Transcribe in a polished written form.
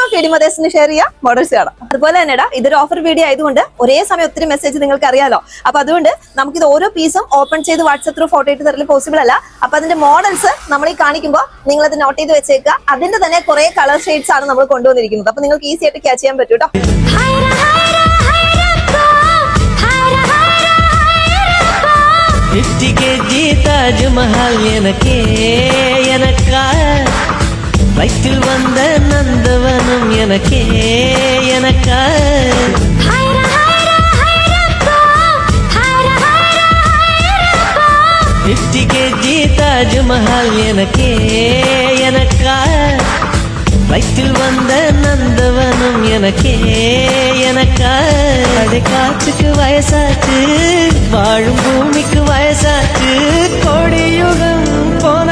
Maximum ഫീഡി മദേഴ്സിന് share ചെയ്യുക, models കാണാം. അതുപോലെ തന്നെടാ ഇതൊരു ഓഫർ വീഡിയോ ആയതുകൊണ്ട് ഒരേ സമയം ഒത്തിരി മെസ്സേജ് നിങ്ങൾക്ക് അറിയാലോ. അപ്പൊ അതുകൊണ്ട് നമുക്കിത് ഓരോ പീസും ഓപ്പൺ ചെയ്ത് വാട്സ്ആപ്പ് ത്രൂ ഫോട്ടോ ഇട്ട് തരൽ പോസിബിൾ അല്ല. അപ്പൊ അതിന്റെ മോഡൽസ് നമ്മൾ ഈ കാണിക്കുമ്പോൾ നിങ്ങൾ അത് നോട്ട് ചെയ്ത് വെച്ചേക്കുക. അതിന്റെ തന്നെ കുറെ കളർ ഷെയ്ഡ്സ് ആണ് നമ്മൾ കൊണ്ടുവന്നിരിക്കുന്നത്. അപ്പൊ നിങ്ങൾക്ക് ഈസി ആയിട്ട് ക്യാച്ച് ചെയ്യാൻ പറ്റും കേട്ടോ. தாஜ்மஹால் எனக்கே எனக்கா வயிற்றில் வந்த நந்தவனம் எனக்கே எனக்கா தாஜ்மஹால் எனக்கே எனக்கா வயிற்றில் வந்த நந்தவனம் எனக்கே எனக்கா காற்றுக்கு வயசாச்சு, வாழும் பூமிக்கு வயசாச்சு, கோடியுகம் போன